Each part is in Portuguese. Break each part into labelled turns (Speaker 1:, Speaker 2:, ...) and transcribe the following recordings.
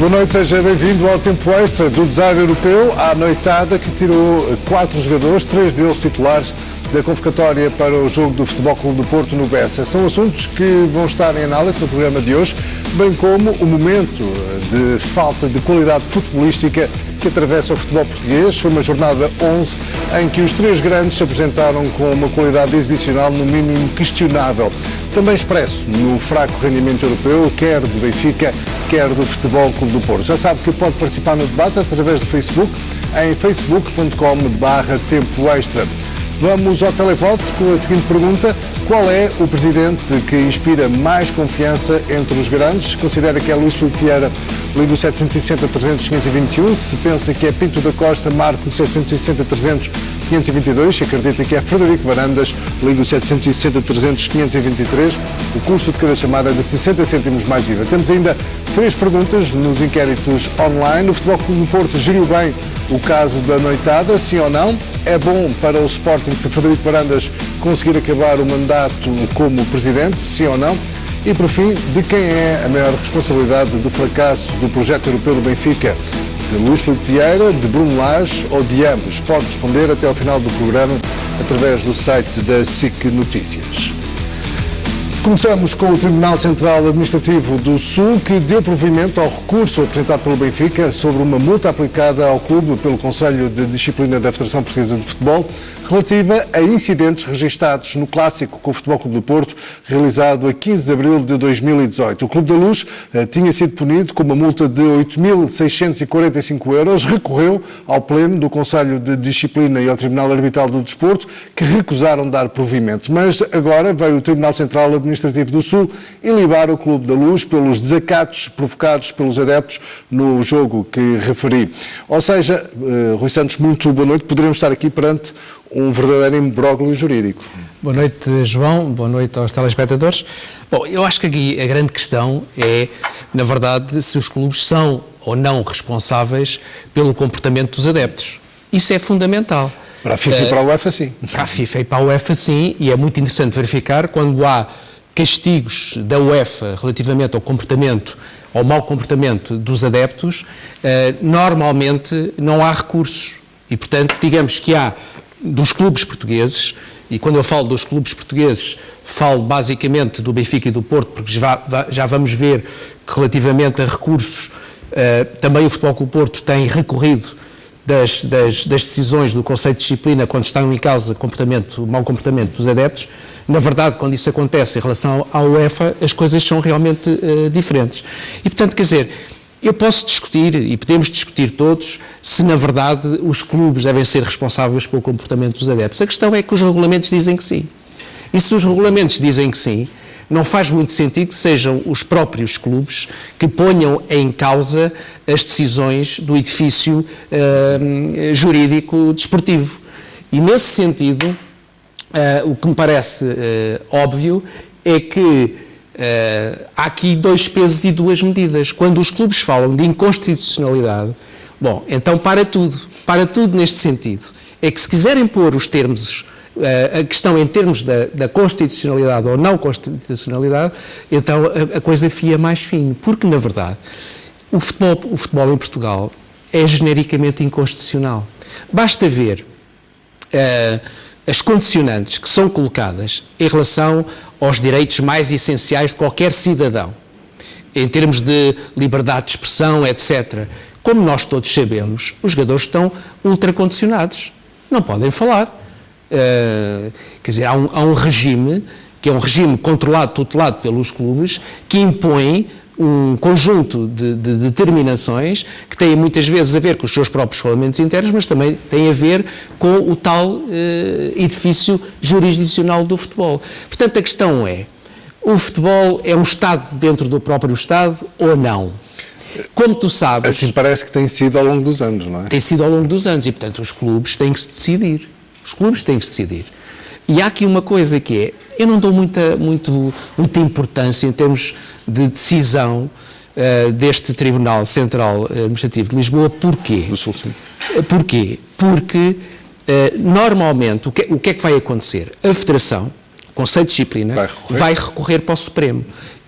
Speaker 1: Boa noite, seja bem-vindo ao Tempo Extra do Design Europeu, à noitada que tirou 4 jogadores, 3 deles titulares, da convocatória para o jogo do Futebol Clube do Porto no Bessa. São assuntos que vão estar em análise no programa de hoje, bem como o momento de falta de qualidade futebolística que atravessa o futebol português. Foi uma jornada 11 em que os 3 grandes se apresentaram com uma qualidade exibicional no mínimo questionável. Também expresso no fraco rendimento europeu, quer do Benfica, quer do Futebol Clube do Porto. Já sabe que pode participar no debate através do Facebook, em facebook.com/Tempo Extra. Vamos ao televoto com a seguinte pergunta: qual é o presidente que inspira mais confiança entre os grandes? Considera que é Luís Filipe Vieira, liga o 760-300-521. Se pensa que é Pinto da Costa, marca o 760-300-522. Se acredita que é Frederico Varandas, liga o 760-300-523. O custo de cada chamada é de 60 cêntimos mais IVA. Temos ainda 3 perguntas nos inquéritos online. O Futebol Clube do Porto geriu bem o caso da noitada, sim ou não? É bom para o Sporting se Frederico Varandas conseguir acabar o mandato como presidente, sim ou não? E por fim, de quem é a maior responsabilidade do fracasso do projeto europeu do Benfica? De Luís Filipe Vieira, de Bruno Lage ou de ambos? Pode responder até ao final do programa através do site da SIC Notícias. Começamos com o Tribunal Central Administrativo do Sul, que deu provimento ao recurso apresentado pelo Benfica sobre uma multa aplicada ao clube pelo Conselho de Disciplina da Federação Portuguesa de Futebol, relativa a incidentes registados no clássico com o Futebol Clube do Porto, realizado a 15 de abril de 2018. O Clube da Luz tinha sido punido com uma multa de 8.645 euros, recorreu ao Pleno do Conselho de Disciplina e ao Tribunal Arbitral do Desporto, que recusaram dar provimento. Mas agora veio o Tribunal Central Administrativo do Sul ilibar o Clube da Luz pelos desacatos provocados pelos adeptos no jogo que referi. Ou seja, Rui Santos, muito boa noite. Poderemos estar aqui perante um verdadeiro imbróglio jurídico.
Speaker 2: Boa noite, João. Boa noite aos telespectadores. Bom, eu acho que aqui a grande questão é, na verdade, se os clubes são ou não responsáveis pelo comportamento dos adeptos. Isso é fundamental.
Speaker 1: Para a FIFA e para a UEFA, sim.
Speaker 2: Para a FIFA e para a UEFA, sim, e é muito interessante verificar quando há castigos da UEFA relativamente ao comportamento, ao mau comportamento dos adeptos, normalmente não há recursos. E, portanto, digamos que há dos clubes portugueses, e quando eu falo dos clubes portugueses, falo basicamente do Benfica e do Porto, porque já vamos ver que relativamente a recursos, também o Futebol Clube do Porto tem recorrido das decisões do Conselho de Disciplina quando estão em causa mau comportamento dos adeptos. Na verdade, quando isso acontece em relação à UEFA, as coisas são realmente diferentes. E, portanto, quer dizer, eu posso discutir, e podemos discutir todos, se na verdade os clubes devem ser responsáveis pelo comportamento dos adeptos. A questão é que os regulamentos dizem que sim. E se os regulamentos dizem que sim, não faz muito sentido que sejam os próprios clubes que ponham em causa as decisões do edifício jurídico desportivo. E nesse sentido, o que me parece óbvio é que há aqui 2 pesos e 2 medidas. Quando os clubes falam de inconstitucionalidade, bom, então para tudo neste sentido. É que se quiserem pôr os termos, a questão em termos da constitucionalidade ou não constitucionalidade, então a coisa fia mais fino, porque na verdade o futebol em Portugal é genericamente inconstitucional. Basta ver as condicionantes que são colocadas em relação aos direitos mais essenciais de qualquer cidadão, em termos de liberdade de expressão, etc. Como nós todos sabemos, os jogadores estão ultracondicionados, não podem falar. Quer dizer, há um regime, que é um regime controlado, tutelado pelos clubes, que impõe um conjunto de determinações que têm muitas vezes a ver com os seus próprios regulamentos internos, mas também têm a ver com o tal edifício jurisdicional do futebol. Portanto, a questão é, o futebol é um Estado dentro do próprio Estado ou não? Como tu sabes...
Speaker 1: Assim parece que tem sido ao longo dos anos, não é?
Speaker 2: Tem sido ao longo dos anos e, portanto, os clubes têm que se decidir. Os clubes têm que se decidir. E há aqui uma coisa que é, eu não dou muita importância em termos de decisão deste Tribunal Central Administrativo de Lisboa. Porquê?
Speaker 1: Do Sul, sim.
Speaker 2: Porquê? Porque, normalmente, o que é que vai acontecer? A Federação, o Conselho de Disciplina, vai recorrer para o Supremo.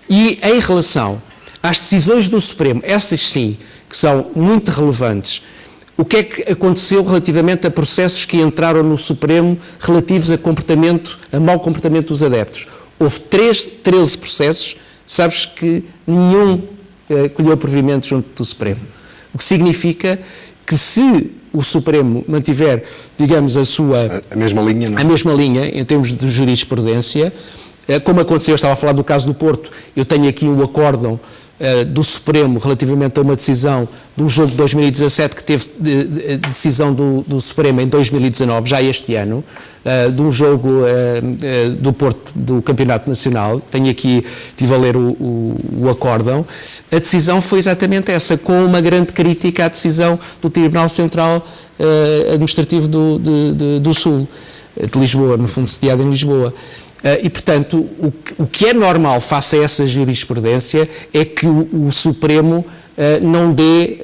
Speaker 2: E em relação às decisões do Supremo, essas sim, que são muito relevantes, o que é que aconteceu relativamente a processos que entraram no Supremo relativos a mau comportamento dos adeptos? Houve 13 processos, sabes que nenhum colheu provimento junto do Supremo. O que significa que se o Supremo mantiver, digamos, a mesma linha, não é? A mesma linha em termos de jurisprudência, como aconteceu, eu estava a falar do caso do Porto, eu tenho aqui um acórdão do Supremo relativamente a uma decisão de um jogo de 2017 que teve decisão do Supremo em 2019, já este ano, de um jogo do Porto do Campeonato Nacional. Estive a ler o acórdão. A decisão foi exatamente essa, com uma grande crítica à decisão do Tribunal Central Administrativo do Sul, de Lisboa, no fundo sediado em Lisboa. E, portanto, o que é normal face a essa jurisprudência é que o Supremo não dê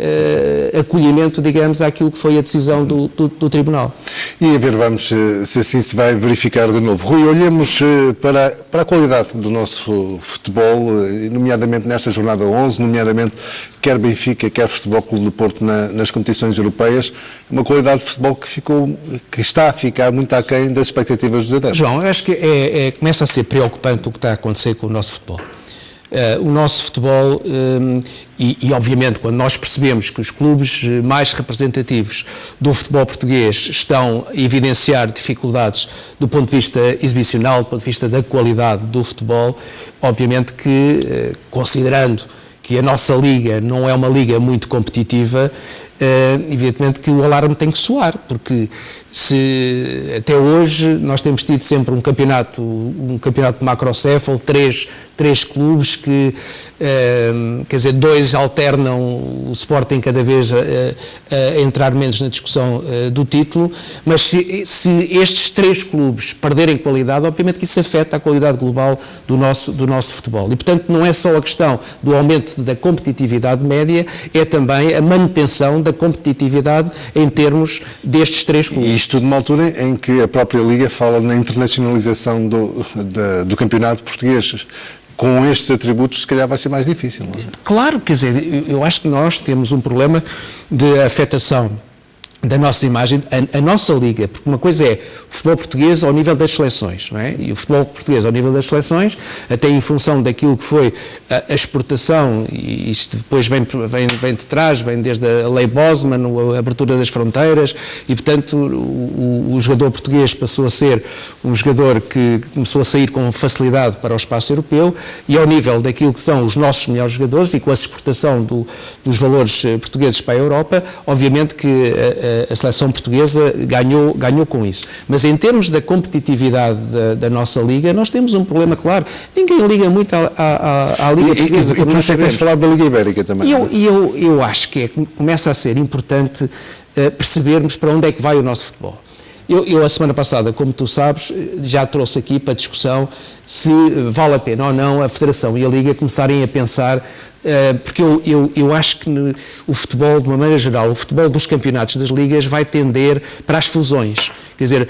Speaker 2: acolhimento, digamos, àquilo que foi a decisão do Tribunal.
Speaker 1: E a ver, vamos, se assim se vai verificar de novo. Rui, olhemos para a qualidade do nosso futebol, nomeadamente nesta jornada 11, nomeadamente quer Benfica, quer Futebol Clube do Porto nas competições europeias, uma qualidade de futebol que está a ficar muito aquém das expectativas dos adeptos.
Speaker 2: João, eu acho que começa a ser preocupante o que está a acontecer com o nosso futebol. O nosso futebol, e obviamente quando nós percebemos que os clubes mais representativos do futebol português estão a evidenciar dificuldades do ponto de vista exibicional, do ponto de vista da qualidade do futebol, obviamente que, considerando que a nossa liga não é uma liga muito competitiva, evidentemente que o alarme tem que soar, porque se até hoje nós temos tido sempre um campeonato macrocéfalo, três clubes que, quer dizer, dois alternam o Sporting cada vez a entrar menos na discussão do título, mas se estes três clubes perderem qualidade, obviamente que isso afeta a qualidade global do nosso futebol. E, portanto, não é só a questão do aumento da competitividade média, é também a manutenção da competitividade em termos destes três clubes.
Speaker 1: E isto tudo numa altura em que a própria Liga fala na internacionalização do campeonato português. Com estes atributos, se calhar vai ser mais difícil, não é?
Speaker 2: Claro, quer dizer, eu acho que nós temos um problema de afetação da nossa imagem, a nossa liga, porque uma coisa é o futebol português ao nível das seleções, não é? E o futebol português ao nível das seleções, até em função daquilo que foi a exportação, e isto depois vem de trás, vem desde a lei Bosman, a abertura das fronteiras, e portanto o jogador português passou a ser um jogador que começou a sair com facilidade para o espaço europeu, e ao nível daquilo que são os nossos melhores jogadores, e com a exportação dos valores portugueses para a Europa, obviamente que a seleção portuguesa ganhou com isso. Mas em termos da competitividade da nossa Liga, nós temos um problema claro. Ninguém liga muito à Liga Portuguesa.
Speaker 1: E por isso é que tens falado da Liga Ibérica também.
Speaker 2: Eu acho que começa a ser importante percebermos para onde é que vai o nosso futebol. Eu, a semana passada, como tu sabes, já trouxe aqui para discussão se vale a pena ou não a Federação e a Liga começarem a pensar, porque eu acho que o futebol, de uma maneira geral, o futebol dos campeonatos das ligas vai tender para as fusões. Quer dizer,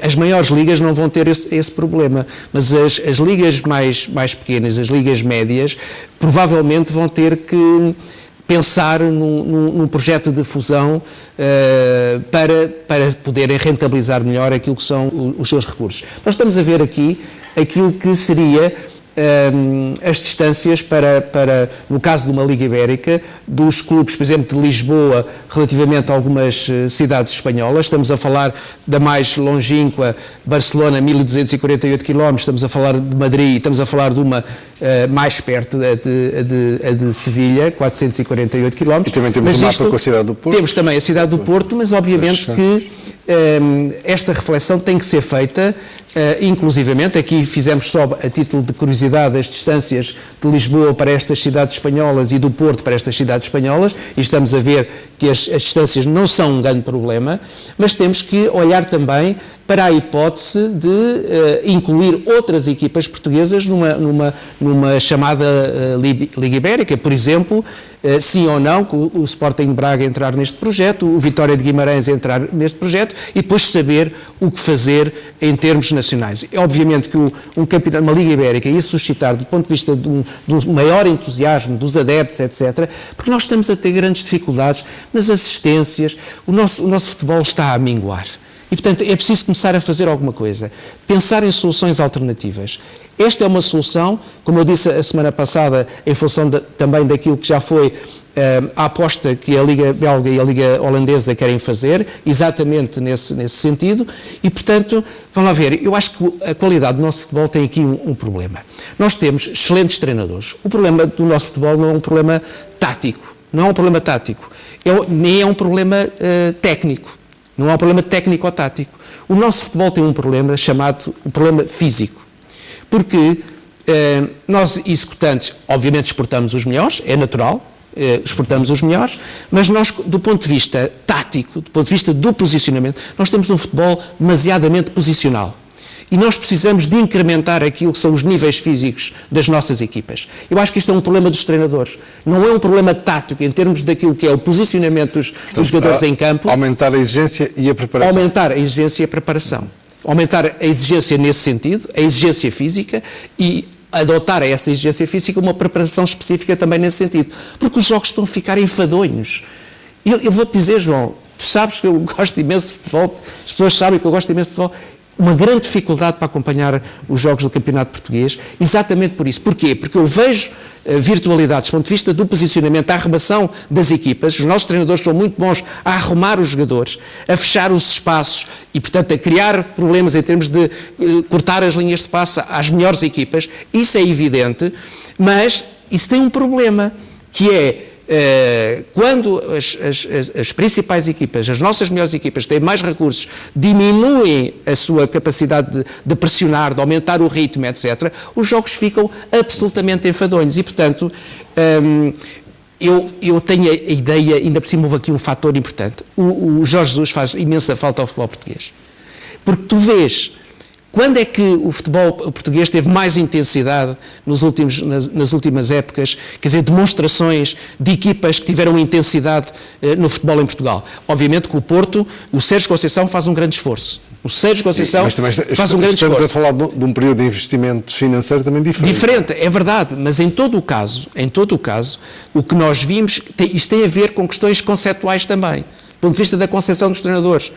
Speaker 2: as maiores ligas não vão ter esse problema, mas as ligas mais pequenas, as ligas médias, provavelmente vão ter que pensar num projeto de fusão para poderem rentabilizar melhor aquilo que são os seus recursos. Nós estamos a ver aqui aquilo que seria as distâncias para, no caso de uma Liga Ibérica, dos clubes, por exemplo, de Lisboa, relativamente a algumas cidades espanholas. Estamos a falar da mais longínqua, Barcelona, 1248 km, estamos a falar de Madrid, estamos a falar de uma mais perto, a de Sevilha, 448 km.
Speaker 1: E também temos um mapa com a cidade do Porto.
Speaker 2: Temos também a cidade do Porto, mas obviamente que esta reflexão tem que ser feita, inclusivamente, aqui fizemos só a título de curiosidade as distâncias de Lisboa para estas cidades espanholas e do Porto para estas cidades espanholas, e estamos a ver que as distâncias não são um grande problema, mas temos que olhar também para a hipótese de incluir outras equipas portuguesas numa numa chamada Liga Ibérica, por exemplo, sim ou não, que o Sporting de Braga entrar neste projeto, o Vitória de Guimarães entrar neste projeto e depois saber o que fazer em termos nacionais. É obviamente que um campeonato, uma Liga Ibérica ia suscitar, do ponto de vista de um maior entusiasmo dos adeptos, etc., porque nós estamos a ter grandes dificuldades nas assistências, o nosso futebol está a minguar. E, portanto, é preciso começar a fazer alguma coisa, pensar em soluções alternativas. Esta é uma solução, como eu disse a semana passada, em função também daquilo que já foi a aposta que a Liga Belga e a Liga Holandesa querem fazer, exatamente nesse sentido, e, portanto, vamos lá ver, eu acho que a qualidade do nosso futebol tem aqui um problema. Nós temos excelentes treinadores. O problema do nosso futebol não é um problema tático, não é um problema tático, nem é um problema técnico. Não há um problema técnico ou tático. O nosso futebol tem um problema chamado um problema físico. Porque nós, executantes, obviamente exportamos os melhores, é natural, exportamos os melhores, mas nós, do ponto de vista tático, do ponto de vista do posicionamento, nós temos um futebol demasiadamente posicional. E nós precisamos de incrementar aquilo que são os níveis físicos das nossas equipas. Eu acho que isto é um problema dos treinadores. Não é um problema tático em termos daquilo que é o posicionamento dos jogadores em campo.
Speaker 1: Aumentar a exigência e a preparação.
Speaker 2: Aumentar a exigência e a preparação. Aumentar a exigência nesse sentido, a exigência física e adotar a essa exigência física uma preparação específica também nesse sentido. Porque os jogos estão a ficar enfadonhos. Eu vou-te dizer, João, tu sabes que eu gosto imenso de futebol, as pessoas sabem que eu gosto imenso de futebol. Uma grande dificuldade para acompanhar os jogos do Campeonato Português, exatamente por isso. Porquê? Porque eu vejo virtualidades do ponto de vista do posicionamento, a arrumação das equipas. Os nossos treinadores são muito bons a arrumar os jogadores, a fechar os espaços e, portanto, a criar problemas em termos de cortar as linhas de passe às melhores equipas. Isso é evidente, mas isso tem um problema, que é quando as principais equipas, as nossas melhores equipas, têm mais recursos, diminuem a sua capacidade de pressionar, de aumentar o ritmo, etc., os jogos ficam absolutamente enfadonhos. E, portanto, eu tenho a ideia, ainda por cima houve aqui um fator importante. O Jorge Jesus faz imensa falta ao futebol português. Porque tu vês... Quando é que o futebol português teve mais intensidade nas últimas épocas? Quer dizer, demonstrações de equipas que tiveram intensidade no futebol em Portugal. Obviamente que o Porto, o Sérgio Conceição faz um grande esforço. O Sérgio Conceição faz um grande esforço.
Speaker 1: Estamos a falar de um período de investimento financeiro também diferente.
Speaker 2: Diferente, é verdade, mas em todo o caso, o que nós vimos, isto tem a ver com questões conceptuais também, do ponto de vista da concepção dos treinadores.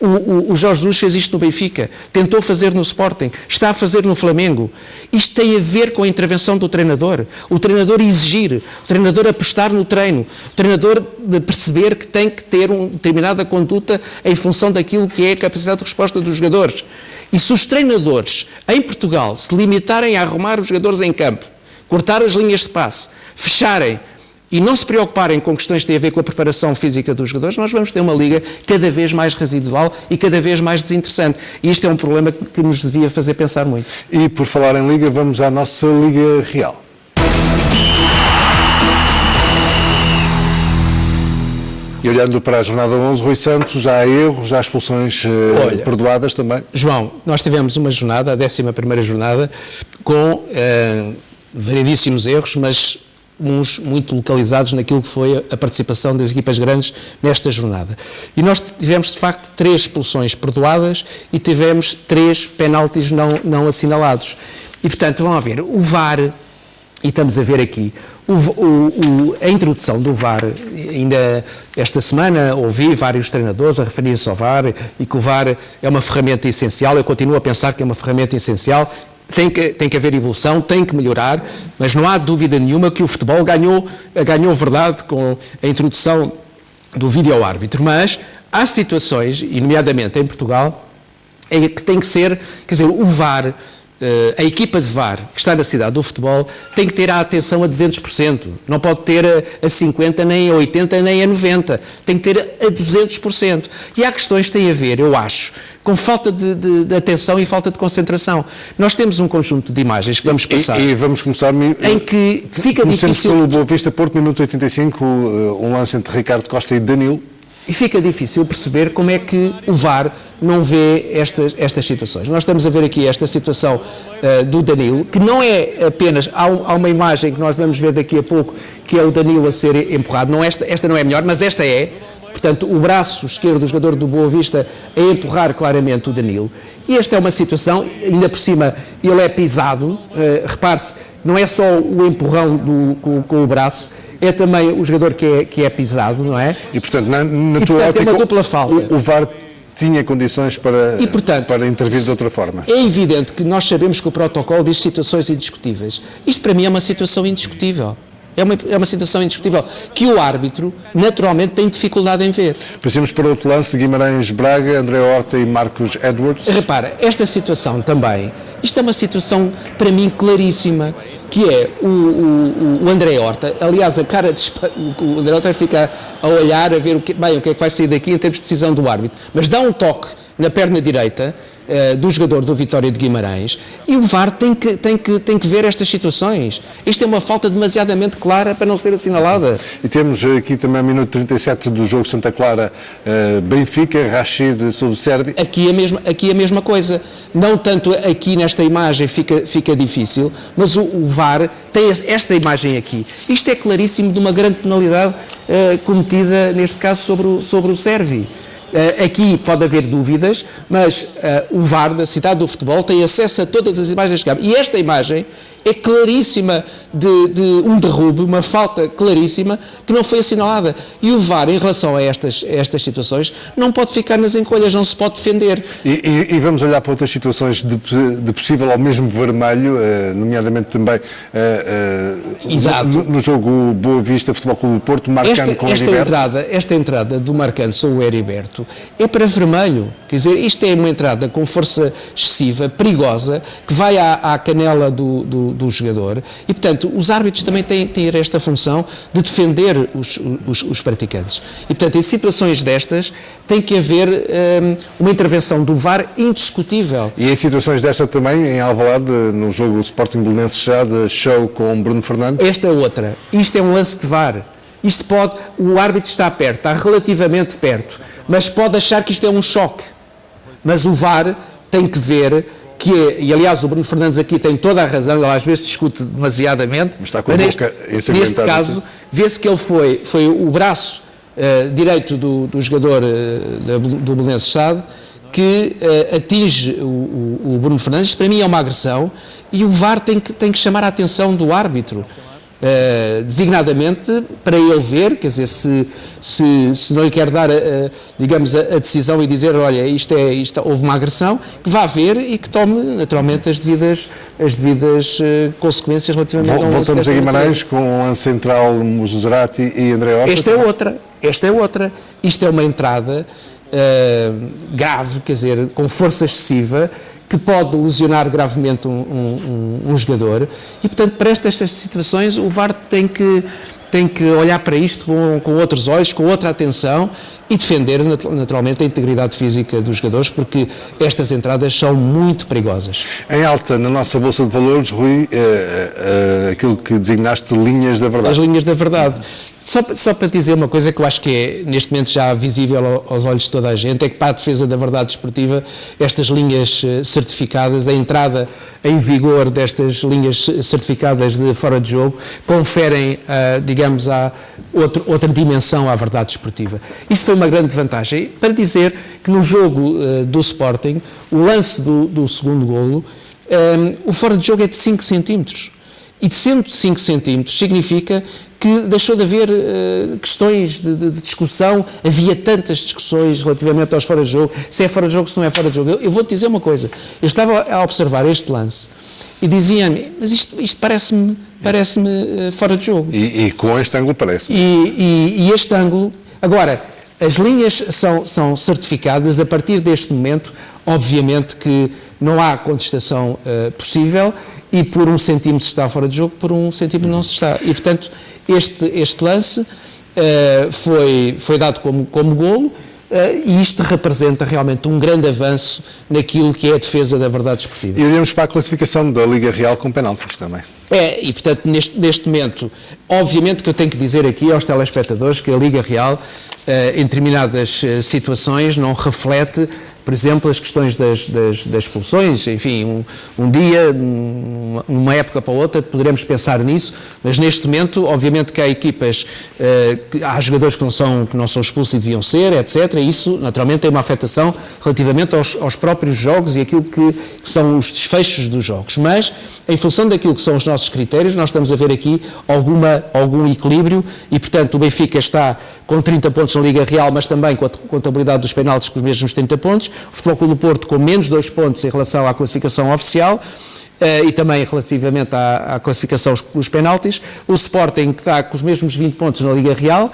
Speaker 2: O Jorge Jesus fez isto no Benfica, tentou fazer no Sporting, está a fazer no Flamengo. Isto tem a ver com a intervenção do treinador. O treinador exigir, o treinador apostar no treino, o treinador perceber que tem que ter uma determinada conduta em função daquilo que é a capacidade de resposta dos jogadores. E se os treinadores em Portugal se limitarem a arrumar os jogadores em campo, cortar as linhas de passe, fecharem, e não se preocuparem com questões que têm a ver com a preparação física dos jogadores, nós vamos ter uma liga cada vez mais residual e cada vez mais desinteressante. E isto é um problema que nos devia fazer pensar muito.
Speaker 1: E por falar em liga, vamos à nossa Liga Real. E olhando para a jornada 11, Rui Santos, já há erros, já há expulsões perdoadas também?
Speaker 2: João, nós tivemos uma jornada, a 11ª jornada, com variedíssimos erros, mas uns muito localizados naquilo que foi a participação das equipas grandes nesta jornada. E nós tivemos, de facto, 3 expulsões perdoadas e tivemos 3 penaltis não assinalados. E, portanto, vamos ver, o VAR, e estamos a ver aqui, a introdução do VAR, ainda esta semana ouvi vários treinadores a referir-se ao VAR e que o VAR é uma ferramenta essencial, eu continuo a pensar que é uma ferramenta essencial. Tem que haver evolução, tem que melhorar, mas não há dúvida nenhuma que o futebol ganhou verdade com a introdução do vídeo-árbitro. Mas há situações, e nomeadamente em Portugal, em que tem que ser, quer dizer, o VAR, a equipa de VAR que está na cidade do futebol tem que ter a atenção a 200%. Não pode ter a 50%, nem a 80%, nem a 90%. Tem que ter a 200%. E há questões que têm a ver, eu acho, com falta de atenção e falta de concentração. Nós temos um conjunto de imagens que vamos passar.
Speaker 1: E vamos começar...
Speaker 2: Em que fica
Speaker 1: difícil...
Speaker 2: difícil...
Speaker 1: pelo Boa Vista Porto, minuto 85, um lance entre Ricardo Costa e Danilo.
Speaker 2: E fica difícil perceber como é que o VAR não vê estas situações. Nós estamos a ver aqui esta situação do Danilo, que não é apenas... Há uma imagem que nós vamos ver daqui a pouco, que é o Danilo a ser empurrado. Não, esta não é melhor, mas esta é. Portanto, o braço esquerdo do jogador do Boa Vista a empurrar claramente o Danilo. E esta é uma situação, ainda por cima, ele é pisado. Repare-se, não é só o empurrão com o braço, é também o jogador que é pisado, não é?
Speaker 1: E, portanto, na tua ótica,
Speaker 2: é uma dupla falta.
Speaker 1: O VAR tinha condições para intervir de outra forma.
Speaker 2: É evidente que nós sabemos que o protocolo diz situações indiscutíveis. Isto, para mim, é uma situação indiscutível. É uma situação indiscutível que o árbitro, naturalmente, tem dificuldade em ver.
Speaker 1: Passemos para outro lance, Guimarães-Braga, André Horta e Marcos Edwards.
Speaker 2: Repara, esta situação também, isto é uma situação, para mim, claríssima, que é o André Horta. Aliás, a cara de o André Horta fica a olhar, a ver o que é que vai sair daqui em termos de decisão do árbitro. Mas dá um toque na perna direita do jogador do Vitória de Guimarães, e o VAR tem que ver estas situações. Isto é uma falta demasiadamente clara para não ser assinalada.
Speaker 1: E temos aqui também ao minuto 37 do jogo Santa Clara Benfica, Rachid sobre Sérvia.
Speaker 2: Aqui a mesma coisa. Não tanto aqui nesta imagem fica difícil, mas o VAR tem esta imagem aqui. Isto é claríssimo de uma grande penalidade cometida, neste caso, sobre o Sérvio. Aqui pode haver dúvidas, mas o VAR da Cidade do Futebol tem acesso a todas as imagens que há. E esta imagem é claríssima de um derrube, uma falta claríssima que não foi assinalada. E o VAR, em relação a estas situações, não pode ficar nas encolhas, não se pode defender.
Speaker 1: E vamos olhar para outras situações de possível ao mesmo vermelho, nomeadamente também no jogo Boa Vista Futebol Clube do Porto, Marcano com Heriberto.
Speaker 2: Esta entrada do Marcano sobre o Heriberto é para vermelho. Quer dizer, isto é uma entrada com força excessiva, perigosa, que vai à canela do jogador, e portanto os árbitros também têm esta função de defender os praticantes, e portanto em situações destas tem que haver uma intervenção do VAR indiscutível.
Speaker 1: E em situações desta também, em Alvalade, no jogo Sporting Belenenses show com Bruno Fernandes?
Speaker 2: Esta é outra, isto é um lance de VAR. Isto o árbitro está perto, está relativamente perto, mas pode achar que isto é um choque, mas o VAR tem que ver e aliás o Bruno Fernandes aqui tem toda a razão, ele às vezes discute demasiadamente,
Speaker 1: mas está com a boca
Speaker 2: neste caso vê-se que ele foi o braço direito do jogador do Belenenses que atinge o Bruno Fernandes. Isto para mim é uma agressão e o VAR tem que chamar a atenção do árbitro, designadamente para ele ver, quer dizer, se não lhe quer dar, digamos, a decisão e dizer, olha, isto houve uma agressão, que vá ver e que tome, naturalmente, as devidas consequências relativamente ao lance.
Speaker 1: Voltamos a Guimarães com o lance central Muserati e André Horta.
Speaker 2: Esta é outra. Isto é uma entrada grave, quer dizer, com força excessiva, que pode lesionar gravemente um jogador, e portanto para estas situações o VAR tem que olhar para isto com outros olhos, com outra atenção, e defender naturalmente a integridade física dos jogadores, porque estas entradas são muito perigosas.
Speaker 1: Em alta, na nossa Bolsa de Valores, Rui, aquilo que designaste linhas da verdade.
Speaker 2: As linhas da verdade. Só para dizer uma coisa que eu acho que é neste momento já visível aos olhos de toda a gente, é que para a defesa da verdade desportiva, estas linhas certificadas, a entrada em vigor destas linhas certificadas de fora de jogo, conferem, digamos, outra dimensão à verdade desportiva. Isto foi uma grande vantagem. Para dizer que no jogo do Sporting, o lance do segundo golo, o fora de jogo é de 5 centímetros. E de 105 centímetros significa que deixou de haver questões de discussão. Havia tantas discussões relativamente aos fora de jogo, se é fora de jogo, se não é fora de jogo. Eu vou-te dizer uma coisa, eu estava a observar este lance e dizia-me, mas isto parece-me fora de jogo.
Speaker 1: E com este ângulo parece-me.
Speaker 2: E este ângulo, agora, as linhas são certificadas a partir deste momento, obviamente que não há contestação possível, e por 1 centímetro se está fora de jogo, por 1 centímetro não se está. E, portanto, este lance foi dado como golo, e isto representa realmente um grande avanço naquilo que é a defesa da verdade desportiva.
Speaker 1: E olhamos para a classificação da Liga Real com penaltis também.
Speaker 2: E portanto, neste momento, obviamente que eu tenho que dizer aqui aos telespectadores que a Liga Real, em determinadas situações, não reflete, por exemplo, as questões das expulsões. Enfim, um dia, numa época para outra, poderemos pensar nisso, mas neste momento, obviamente que há equipas, há jogadores que não são expulsos e deviam ser, etc. E isso, naturalmente, tem uma afetação relativamente aos próprios jogos e aquilo que são os desfechos dos jogos. Mas, em função daquilo que são os nossos critérios, nós estamos a ver aqui algum equilíbrio e, portanto, o Benfica está com 30 pontos na Liga Real, mas também com a contabilidade dos penaltis com os mesmos 30 pontos. O Futebol Clube do Porto com menos 2 pontos em relação à classificação oficial e também relativamente à classificação dos penaltis. O Sporting que está com os mesmos 20 pontos na Liga Real,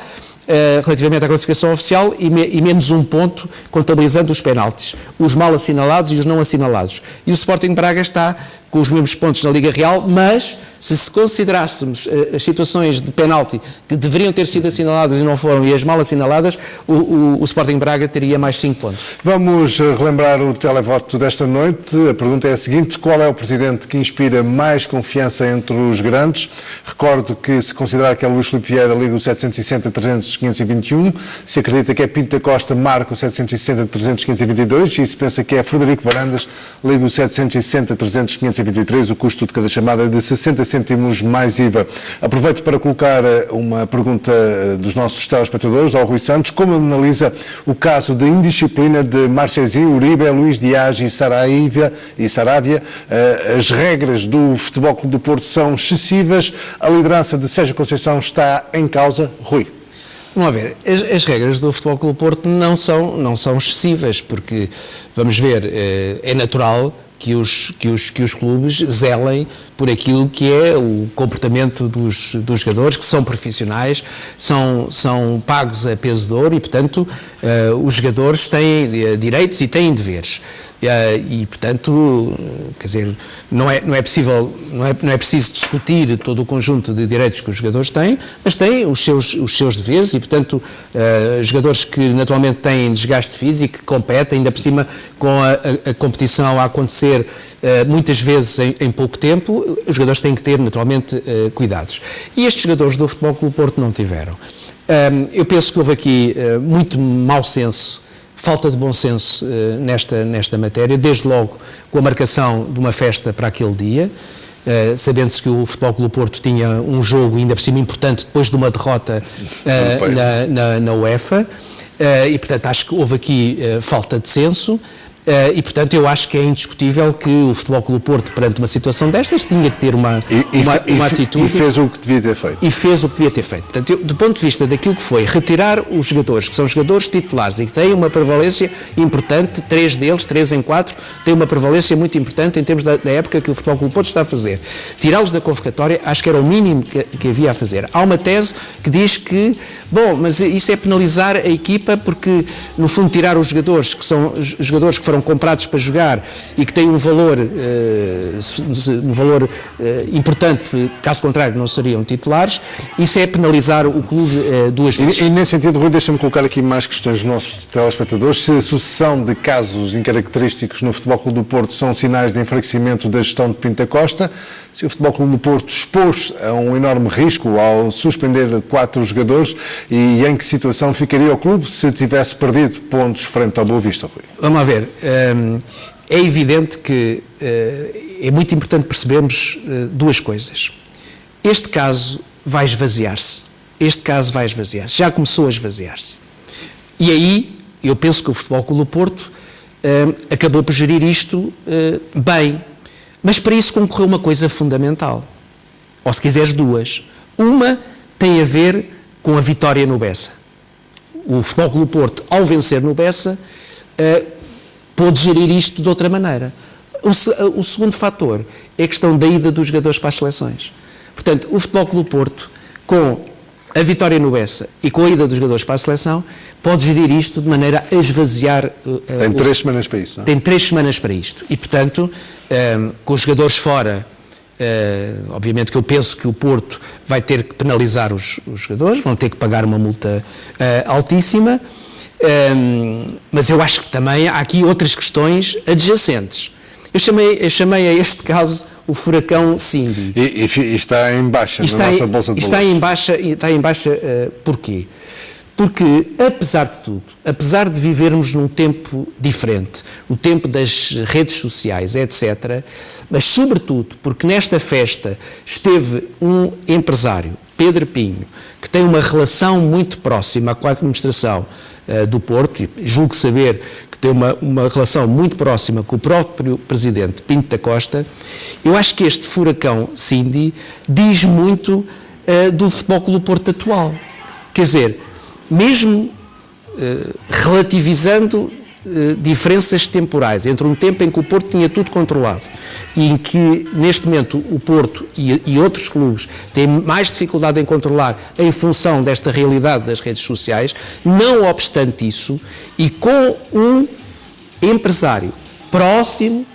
Speaker 2: relativamente à classificação oficial e menos 1 ponto contabilizando os penaltis, os mal assinalados e os não assinalados. E o Sporting Braga está com os mesmos pontos na Liga Real, mas se considerássemos as situações de penalti que deveriam ter sido assinaladas e não foram, e as mal assinaladas, o Sporting Braga teria mais 5 pontos.
Speaker 1: Vamos relembrar o televoto desta noite. A pergunta é a seguinte: qual é o presidente que inspira mais confiança entre os grandes? Recordo que, se considerar que é Luís Filipe Vieira, liga o 760-300-521. Se acredita que é Pinto da Costa, marca o 760-300-522. E se pensa que é Frederico Varandas, liga o 760-300-523. O custo de cada chamada é de 60 cêntimos mais IVA. Aproveito para colocar uma pergunta dos nossos telespectadores ao Rui Santos. Como analisa o caso de indisciplina de Marchezinho, Uribe, Luís Dias e Saravia? As regras do Futebol Clube do Porto são excessivas. A liderança de Sérgio Conceição está em causa. Rui.
Speaker 2: Vamos ver, as regras do Futebol Clube do Porto não são excessivas, porque, vamos ver, é natural que os clubes zelem por aquilo que é o comportamento dos jogadores, que são profissionais, são pagos a peso de ouro e, portanto, os jogadores têm direitos e têm deveres. E, portanto, quer dizer, não é preciso discutir todo o conjunto de direitos que os jogadores têm, mas têm os seus deveres e, portanto, jogadores que naturalmente têm desgaste físico, que competem, ainda por cima com a competição a acontecer muitas vezes em pouco tempo, os jogadores têm que ter naturalmente cuidados. E estes jogadores do Futebol Clube do Porto não tiveram. Eu penso que houve aqui muito mau senso, falta de bom senso nesta matéria, desde logo com a marcação de uma festa para aquele dia, sabendo-se que o Futebol Clube do Porto tinha um jogo ainda por cima importante depois de uma derrota na UEFA, e portanto acho que houve aqui falta de senso. E, portanto, eu acho que é indiscutível que o Futebol Clube do Porto, perante uma situação destas, tinha que ter uma atitude.
Speaker 1: E fez o que devia ter feito.
Speaker 2: E fez o que devia ter feito. Portanto, do ponto de vista daquilo que foi retirar os jogadores, que são jogadores titulares e que têm uma prevalência importante, 3 deles, 3 em 4, têm uma prevalência muito importante em termos da época que o Futebol Clube do Porto está a fazer. Tirá-los da convocatória, acho que era o mínimo que havia a fazer. Há uma tese que diz que, mas isso é penalizar a equipa porque, no fundo, tirar os jogadores, que são os jogadores que foram comprados para jogar e que têm um valor importante, caso contrário não seriam titulares, isso é penalizar o clube 2 vezes.
Speaker 1: E nesse sentido, Rui, deixa-me colocar aqui mais questões dos nossos telespectadores. Se a sucessão de casos incaracterísticos no Futebol Clube do Porto são sinais de enfraquecimento da gestão de Pinto da Costa, se o Futebol Clube do Porto expôs a um enorme risco ao suspender 4 jogadores, e em que situação ficaria o clube se tivesse perdido pontos frente ao Boa Vista, Rui?
Speaker 2: Vamos lá ver. É evidente que é muito importante percebermos 2 coisas. Este caso vai esvaziar-se. Já começou a esvaziar-se. E aí, eu penso que o Futebol Clube do Porto acabou por gerir isto bem. Mas para isso concorreu uma coisa fundamental. Ou, se quiseres, 2. Uma tem a ver com a vitória no Bessa. O Futebol Clube do Porto, ao vencer no Bessa, pôde gerir isto de outra maneira. O segundo fator é a questão da ida dos jogadores para as seleções. Portanto, o Futebol Clube do Porto, com a vitória no Bessa e com a ida dos jogadores para a seleção, pode gerir isto de maneira a esvaziar...
Speaker 1: Tem 3 semanas para isso, não é?
Speaker 2: Tem 3 semanas para isto. E, portanto, com os jogadores fora, obviamente que eu penso que o Porto vai ter que penalizar os jogadores, vão ter que pagar uma multa altíssima. Mas eu acho que também há aqui outras questões adjacentes. Eu chamei a este caso o furacão Cindy.
Speaker 1: E está em baixa na nossa Bolsa de Valores.
Speaker 2: Está em baixa porquê? Porque, apesar de tudo, apesar de vivermos num tempo diferente, o tempo das redes sociais, etc., mas sobretudo porque nesta festa esteve um empresário, Pedro Pinho, que tem uma relação muito próxima com a administração do Porto, e julgo saber que tem uma relação muito próxima com o próprio presidente Pinto da Costa, eu acho que este furacão Cindy diz muito do Futebol Clube do Porto atual. Quer dizer, mesmo relativizando diferenças temporais entre um tempo em que o Porto tinha tudo controlado e em que, neste momento, o Porto e outros clubes têm mais dificuldade em controlar em função desta realidade das redes sociais, não obstante isso, e com um empresário próximo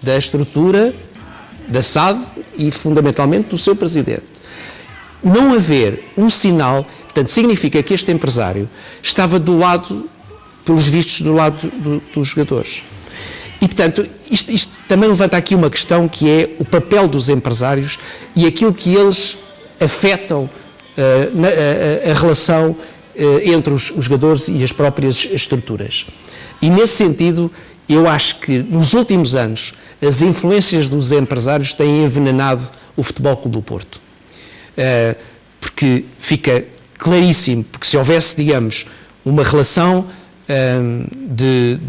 Speaker 2: da estrutura da SAD e, fundamentalmente, do seu presidente, não haver um sinal, portanto, significa que este empresário estava do lado, pelos vistos, do lado dos jogadores. E, portanto, isto também levanta aqui uma questão que é o papel dos empresários e aquilo que eles afetam a relação entre os jogadores e as próprias estruturas. E, nesse sentido, eu acho que, nos últimos anos, as influências dos empresários têm envenenado o Futebol Clube do Porto. Porque fica claríssimo, porque se houvesse, digamos, uma relação de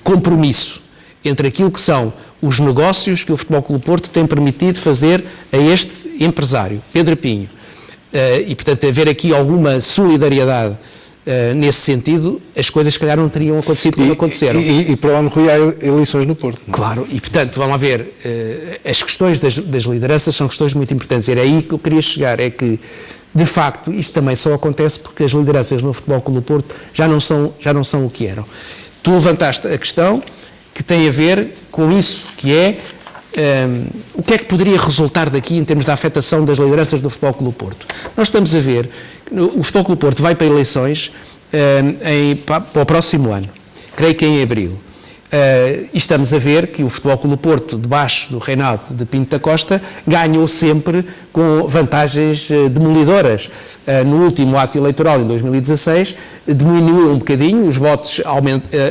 Speaker 2: compromisso entre aquilo que são os negócios que o Futebol Clube do Porto tem permitido fazer a este empresário, Pedro Pinho, e, portanto, haver aqui alguma solidariedade nesse sentido, as coisas, se calhar, não teriam acontecido como aconteceram.
Speaker 1: E para onde Rui há eleições no Porto. Não?
Speaker 2: Claro, e, portanto, vamos lá ver, as questões das lideranças são questões muito importantes. Era aí que eu queria chegar, é que, de facto, isto também só acontece porque as lideranças no Futebol Clube do Porto já não são o que eram. Tu levantaste a questão que tem a ver com isso, que é o que é que poderia resultar daqui em termos da afetação das lideranças do Futebol Clube do Porto. Nós estamos a ver, o Futebol Clube do Porto vai para eleições para o próximo ano, creio que em abril. E estamos a ver que o Futebol Clube do Porto, debaixo do reinado de Pinto da Costa, ganhou sempre com vantagens demolidoras. No último ato eleitoral, em 2016, diminuiu um bocadinho, os votos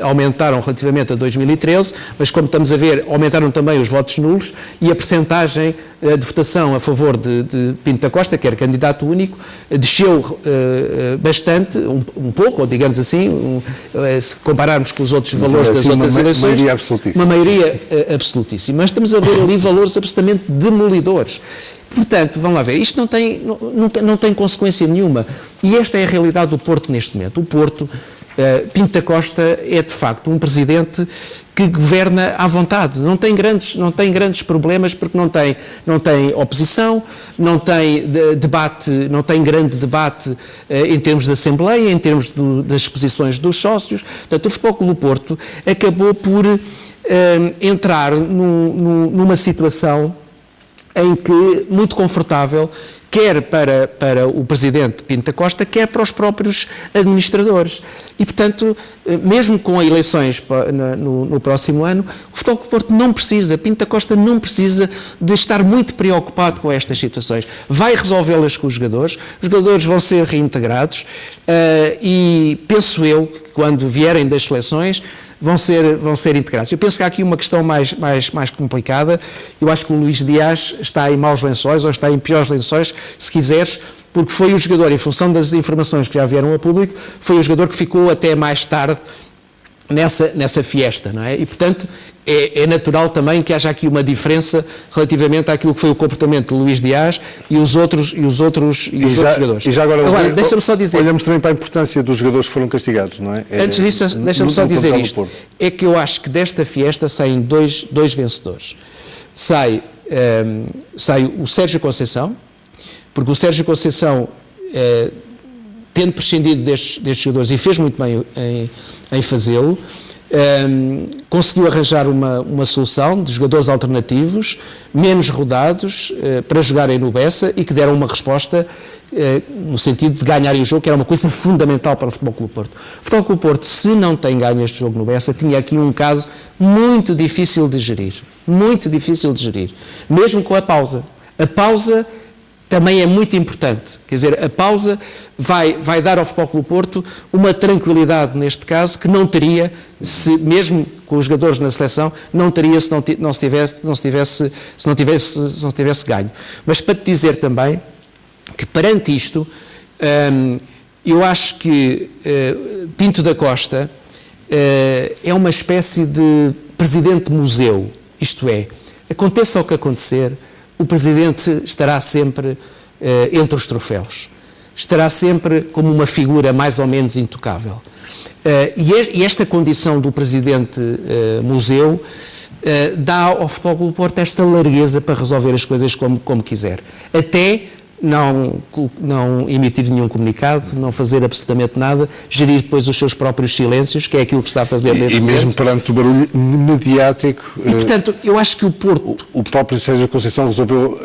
Speaker 2: aumentaram relativamente a 2013, mas, como estamos a ver, aumentaram também os votos nulos e a percentagem de votação a favor de Pinto da Costa, que era candidato único, desceu bastante, um pouco, ou digamos assim, se compararmos com os outros valores das outras eleições, uma maioria absolutíssima. Mas estamos a ver ali valores absolutamente demolidores. Portanto, vamos lá ver, isto não tem consequência nenhuma. E esta é a realidade do Porto neste momento. O Porto, Pinto da Costa, é de facto um presidente que governa à vontade. Não tem grandes problemas porque não tem oposição, não tem debate, não tem grande debate em termos de Assembleia, em termos das posições dos sócios. Portanto, o Futebol Clube do Porto acabou por entrar numa situação em que, muito confortável, quer para o presidente Pinto da Costa, quer para os próprios administradores. E, portanto, mesmo com eleições no próximo ano, o Futebol Clube do Porto não precisa, Pinto da Costa não precisa de estar muito preocupado com estas situações. Vai resolvê-las com os jogadores vão ser reintegrados e penso eu que quando vierem das seleções vão ser integrados. Eu penso que há aqui uma questão mais complicada. Eu acho que o Luís Dias está em maus lençóis, ou está em piores lençóis, se quiseres, porque foi o jogador, em função das informações que já vieram ao público, foi o jogador que ficou até mais tarde nessa fiesta, não é? E, portanto, é natural também que haja aqui uma diferença relativamente àquilo que foi o comportamento de Luís Dias e os outros jogadores.
Speaker 1: E já agora
Speaker 2: deixa-me só dizer...
Speaker 1: Olhamos também para a importância dos jogadores que foram castigados, não é?
Speaker 2: Antes disso, deixa-me só dizer isto. É que eu acho que desta fiesta saem dois vencedores. Sai o Sérgio Conceição, porque o Sérgio Conceição, tendo prescindido destes jogadores, e fez muito bem em fazê-lo, conseguiu arranjar uma solução de jogadores alternativos, menos rodados, para jogarem no Bessa e que deram uma resposta no sentido de ganharem o jogo, que era uma coisa fundamental para o Futebol Clube do Porto. O Futebol Clube do Porto, se não tem ganho este jogo no Bessa, tinha aqui um caso muito difícil de gerir, mesmo com a pausa. A pausa também é muito importante, quer dizer, a pausa vai dar ao Futebol Clube do Porto uma tranquilidade neste caso que não teria, mesmo com os jogadores na seleção, não teria se não tivesse ganho. Mas para te dizer também que perante isto, eu acho que Pinto da Costa é uma espécie de presidente museu, isto é, aconteça o que acontecer, o Presidente estará sempre entre os troféus. Estará sempre como uma figura mais ou menos intocável. E esta condição do Presidente Museu dá ao Futebol Clube do Porto esta largueza para resolver as coisas como quiser. Até não emitir nenhum comunicado, não fazer absolutamente nada, gerir depois os seus próprios silêncios, que é aquilo que está a fazer neste momento.
Speaker 1: E mesmo perante o barulho mediático...
Speaker 2: E, portanto, eu acho que o Porto...
Speaker 1: O próprio Sérgio Conceição resolveu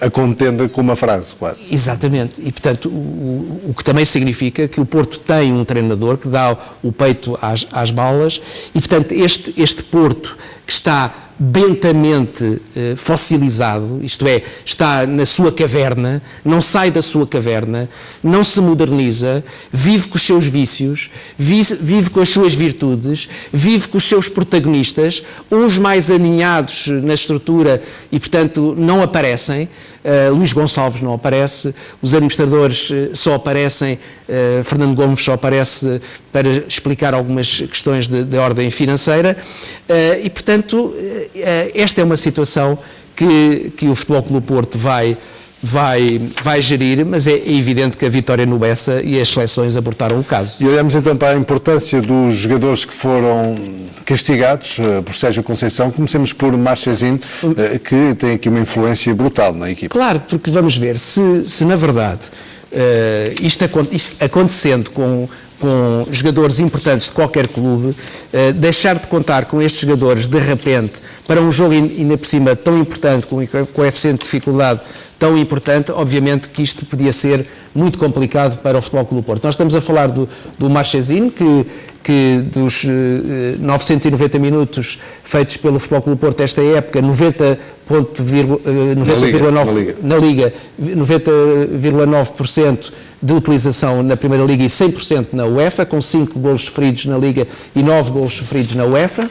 Speaker 1: a contenda com uma frase, quase.
Speaker 2: Exatamente. E, portanto, o que também significa que o Porto tem um treinador que dá o peito às balas e, portanto, este Porto que está bentamente fossilizado, isto é, está na sua caverna, não sai da sua caverna, não se moderniza, vive com os seus vícios, vive com as suas virtudes, vive com os seus protagonistas, uns mais aninhados na estrutura e, portanto, não aparecem. Luís Gonçalves não aparece, os administradores só aparecem, Fernando Gomes só aparece para explicar algumas questões de ordem financeira e, portanto, esta é uma situação que o Futebol Clube do Porto vai gerir, mas é evidente que a vitória no Bessa e as seleções abortaram o caso.
Speaker 1: E olhamos então para a importância dos jogadores que foram castigados por Sérgio Conceição. Comecemos por Marchesín, que tem aqui uma influência brutal na equipa.
Speaker 2: Claro, porque vamos ver, se na verdade isto acontecendo com jogadores importantes de qualquer clube, deixar de contar com estes jogadores de repente para um jogo ainda por cima tão importante, com um coeficiente de dificuldade tão importante, obviamente que isto podia ser muito complicado para o Futebol Clube do Porto. Nós estamos a falar do Marchesín, que dos 990 minutos feitos pelo Futebol Clube do Porto esta época, 90,9% na Liga, 90,9% de utilização na Primeira Liga e 100% na UEFA, com 5 golos sofridos na Liga e 9 golos sofridos na UEFA.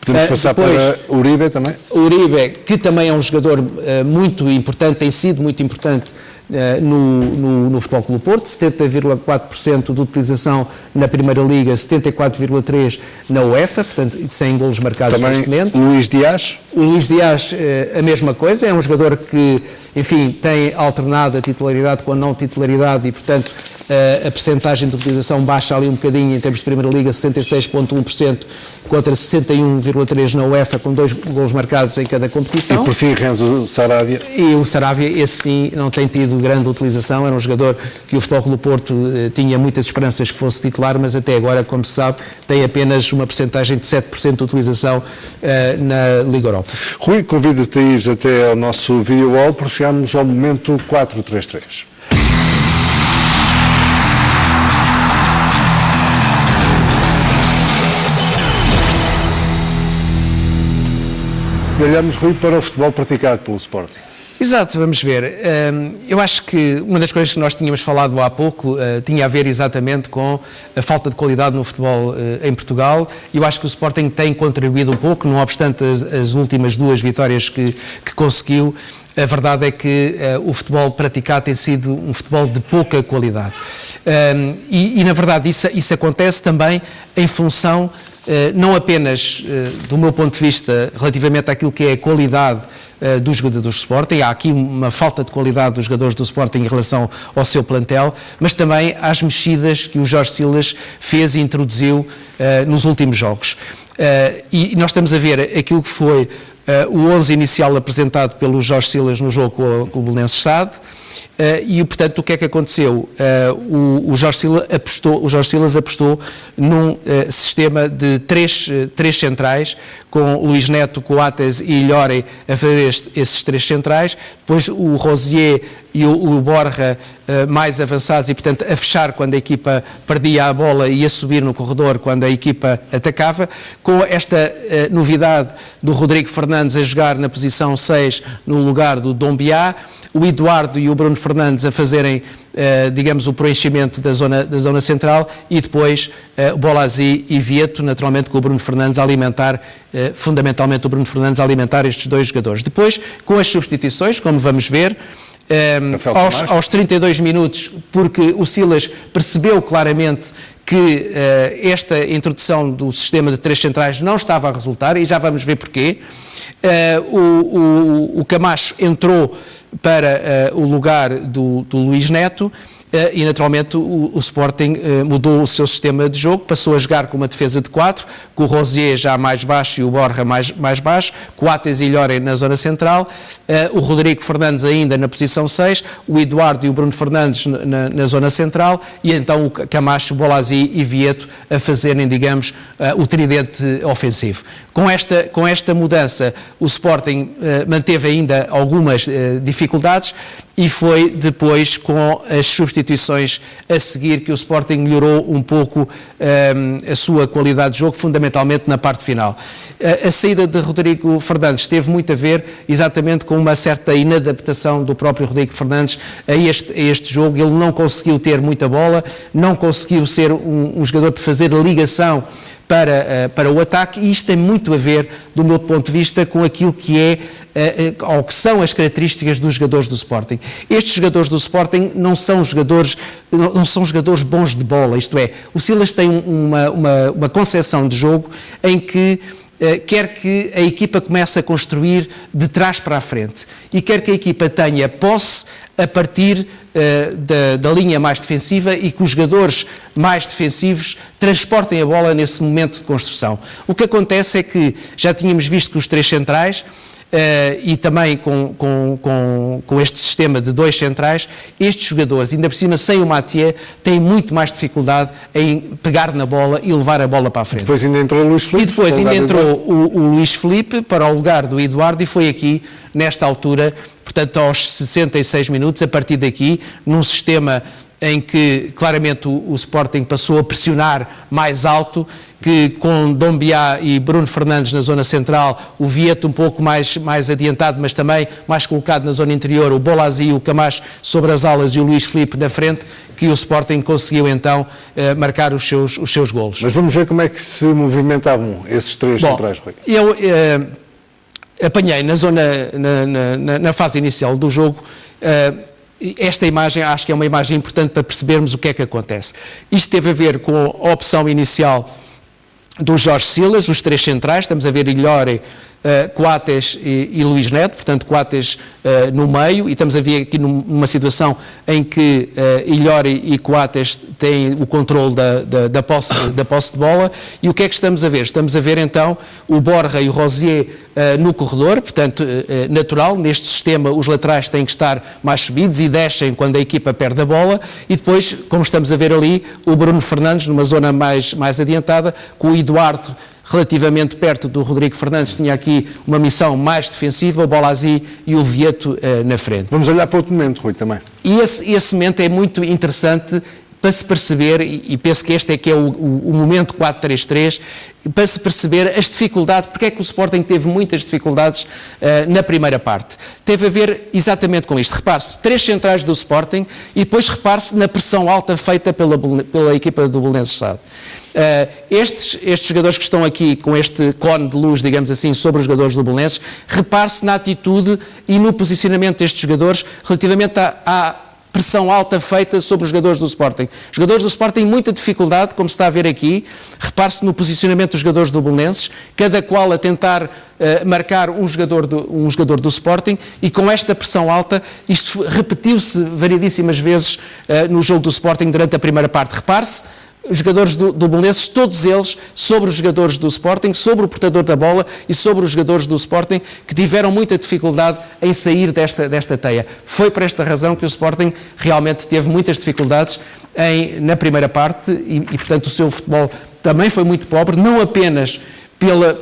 Speaker 1: Podemos passar depois, para Uribe também?
Speaker 2: Uribe, que também é um jogador muito importante, tem sido muito importante no Futebol Clube do Porto, 70,4% de utilização na Primeira Liga, 74,3% na UEFA, portanto, 100 golos marcados
Speaker 1: também
Speaker 2: neste momento.
Speaker 1: Luís Dias?
Speaker 2: O Luís Dias, a mesma coisa, é um jogador que, enfim, tem alternado a titularidade com a não titularidade e, portanto, a percentagem de utilização baixa ali um bocadinho em termos de Primeira Liga, 66,1% contra 61,3% na UEFA, com 2 golos marcados em cada competição.
Speaker 1: E por fim, Renzo Saravia.
Speaker 2: E o Saravia, esse sim, não tem tido grande utilização, era um jogador que o Futebol Clube do Porto tinha muitas esperanças que fosse titular, mas até agora, como se sabe, tem apenas uma percentagem de 7% de utilização na Liga Europa.
Speaker 1: Rui, convido-te a ir até ao nosso video wall, porque chegamos ao momento 4-3-3. Olhamos, Rui, para o futebol praticado pelo Sporting.
Speaker 2: Exato, vamos ver. Eu acho que uma das coisas que nós tínhamos falado há pouco tinha a ver exatamente com a falta de qualidade no futebol em Portugal. Eu acho que o Sporting tem contribuído um pouco, não obstante as últimas 2 vitórias que conseguiu. A verdade é que o futebol praticado tem sido um futebol de pouca qualidade. E na verdade, isso acontece também em função, não apenas do meu ponto de vista, relativamente àquilo que é a qualidade dos jogadores do Sporting, há aqui uma falta de qualidade dos jogadores do Sporting em relação ao seu plantel, mas também às mexidas que o Jorge Silas fez e introduziu nos últimos jogos. E nós estamos a ver aquilo que foi o 11 inicial apresentado pelo Jorge Silas no jogo com o Belenenses Stade, e, portanto, o que é que aconteceu? O Jorge Silas apostou num sistema de três centrais, com Luís Neto, Coates e Illórey a fazer esses três centrais, depois o Rosier e o Borja mais avançados e, portanto, a fechar quando a equipa perdia a bola e a subir no corredor quando a equipa atacava, com esta novidade do Rodrigo Fernandes a jogar na posição 6 no lugar do Dombiá, o Eduardo e o Bruno Fernandes a fazerem, digamos, o preenchimento da zona central e depois Bolasie e Vieto, naturalmente com o Bruno Fernandes a alimentar, fundamentalmente o Bruno Fernandes a alimentar estes dois jogadores. Depois, com as substituições, como vamos ver, aos 32 minutos, porque o Silas percebeu claramente que esta introdução do sistema de três centrais não estava a resultar, e já vamos ver porquê. O Camacho entrou para o lugar do Luís Neto, e naturalmente o Sporting mudou o seu sistema de jogo, passou a jogar com uma defesa de 4, com o Rosier já mais baixo e o Borja mais baixo, Coates e Illórey na zona central, o Rodrigo Fernandes ainda na posição 6, o Eduardo e o Bruno Fernandes na zona central, e então o Camacho, Bolasie e Vieto a fazerem, digamos, o tridente ofensivo. Com esta mudança, o Sporting manteve ainda algumas dificuldades, e foi depois com as substituições a seguir que o Sporting melhorou um pouco a sua qualidade de jogo, fundamentalmente na parte final. A saída de Rodrigo Fernandes teve muito a ver exatamente com uma certa inadaptação do próprio Rodrigo Fernandes a este jogo. Ele não conseguiu ter muita bola, não conseguiu ser um jogador de fazer ligação para o ataque, e isto tem muito a ver, do meu ponto de vista, com aquilo que ou que são as características dos jogadores do Sporting. Estes jogadores do Sporting não são jogadores bons de bola, isto é, o Silas tem uma concepção de jogo em que quer que a equipa comece a construir de trás para a frente e quer que a equipa tenha posse a partir da linha mais defensiva e que os jogadores mais defensivos transportem a bola nesse momento de construção. O que acontece é que já tínhamos visto que os três centrais, e também com este sistema de dois centrais, estes jogadores, ainda por cima sem o Mathieu, têm muito mais dificuldade em pegar na bola e levar a bola para a frente.
Speaker 1: Depois ainda entrou o Luís Filipe.
Speaker 2: E depois ainda entrou o Luís Filipe para o lugar do Eduardo, e foi aqui, nesta altura, portanto aos 66 minutos, a partir daqui, num sistema em que claramente o Sporting passou a pressionar mais alto, que com Dombiá e Bruno Fernandes na zona central, o Vieto um pouco mais adiantado, mas também mais colocado na zona interior, o Bolasie e o Camacho sobre as alas e o Luís Filipe na frente, que o Sporting conseguiu então marcar os seus golos.
Speaker 1: Mas vamos ver como é que se movimentavam esses três centrais, Rui.
Speaker 2: Eu apanhei na fase inicial do jogo esta imagem, acho que é uma imagem importante para percebermos o que é que acontece. Isto teve a ver com a opção inicial do Jorge Silas, os três centrais, estamos a ver Illórey, Coates e Luís Neto, portanto Coates no meio, e estamos a ver aqui numa situação em que Illórey e Coates têm o controle da posse de bola. E o que é que estamos a ver? Estamos a ver então o Borja e o Rosier no corredor, portanto natural, neste sistema os laterais têm que estar mais subidos e descem quando a equipa perde a bola, e depois, como estamos a ver ali, o Bruno Fernandes numa zona mais adiantada, com o Eduardo relativamente perto do Rodrigo Fernandes, tinha aqui uma missão mais defensiva, o Bolasie e o Vieto na frente.
Speaker 1: Vamos olhar para outro momento, Rui, também.
Speaker 2: E esse momento é muito interessante para se perceber, e penso que este é que é o momento 4-3-3, para se perceber as dificuldades, porque é que o Sporting teve muitas dificuldades na primeira parte. Teve a ver exatamente com isto. Repare-se, três centrais do Sporting, e depois repare-se na pressão alta feita pela equipa do Belenenses Sade. Estes jogadores que estão aqui com este cone de luz, digamos assim, sobre os jogadores do Belenenses, repare-se na atitude e no posicionamento destes jogadores relativamente à pressão alta feita sobre os jogadores do Sporting. Os jogadores do Sporting têm muita dificuldade, como se está a ver aqui, repare-se no posicionamento dos jogadores do Belenenses, cada qual a tentar marcar um jogador do Sporting, e com esta pressão alta, isto repetiu-se variedíssimas vezes no jogo do Sporting durante a primeira parte. Repare-se, os jogadores do Belenenses, todos eles, sobre os jogadores do Sporting, sobre o portador da bola e sobre os jogadores do Sporting, que tiveram muita dificuldade em sair desta teia. Foi por esta razão que o Sporting realmente teve muitas dificuldades na primeira parte e, portanto, o seu futebol também foi muito pobre, não apenas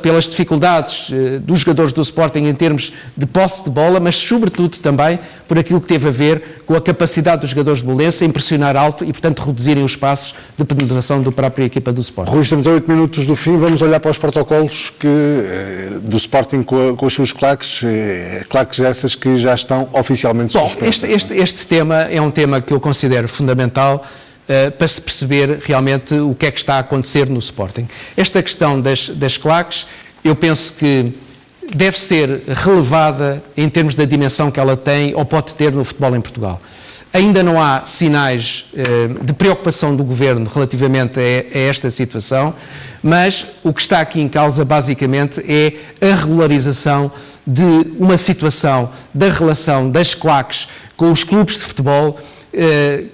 Speaker 2: pelas dificuldades dos jogadores do Sporting em termos de posse de bola, mas sobretudo também por aquilo que teve a ver com a capacidade dos jogadores de Belenenses em pressionar alto e, portanto, reduzirem os passos de penetração da própria equipa do Sporting.
Speaker 1: Rui, estamos a 8 minutos do fim, vamos olhar para os protocolos do Sporting com os seus claques essas que já estão oficialmente suspensas.
Speaker 2: Este tema é um tema que eu considero fundamental para se perceber realmente o que é que está a acontecer no Sporting. Esta questão das claques, eu penso que deve ser relevada em termos da dimensão que ela tem ou pode ter no futebol em Portugal. Ainda não há sinais de preocupação do Governo relativamente a esta situação, mas o que está aqui em causa basicamente é a regularização de uma situação da relação das claques com os clubes de futebol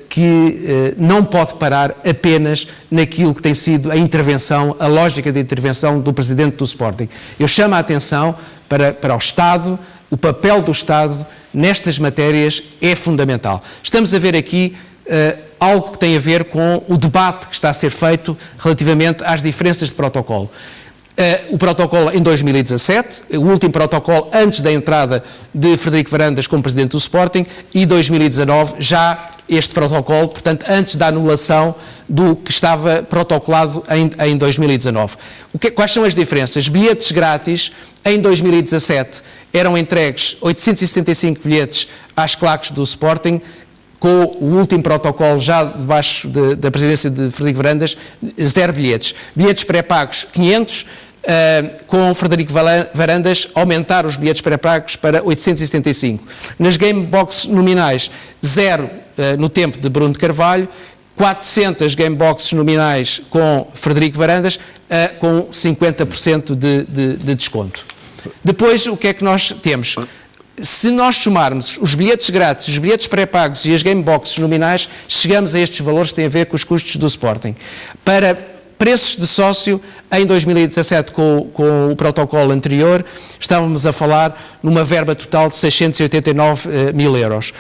Speaker 2: que não pode parar apenas naquilo que tem sido a intervenção, a lógica de intervenção do Presidente do Sporting. Eu chamo a atenção para o Estado, o papel do Estado nestas matérias é fundamental. Estamos a ver aqui algo que tem a ver com o debate que está a ser feito relativamente às diferenças de protocolo. O protocolo em 2017, o último protocolo antes da entrada de Frederico Varandas como Presidente do Sporting, e 2019 já este protocolo, portanto, antes da anulação do que estava protocolado em 2019. Quais são as diferenças? Bilhetes grátis, em 2017 eram entregues 875 bilhetes às claques do Sporting, com o último protocolo já debaixo da presidência de Frederico Varandas, 0 bilhetes. Bilhetes pré-pagos, 500, com Frederico Varandas aumentar os bilhetes pré-pagos para 875. Nas game boxes nominais, 0 no tempo de Bruno de Carvalho, 400 game boxes nominais com Frederico Varandas, com 50% de desconto. Depois, o que é que nós temos? Se nós somarmos os bilhetes grátis, os bilhetes pré-pagos e as game boxes nominais, chegamos a estes valores que têm a ver com os custos do Sporting. Para preços de sócio, em 2017, com o protocolo anterior, estávamos a falar numa verba total de 689 mil euros.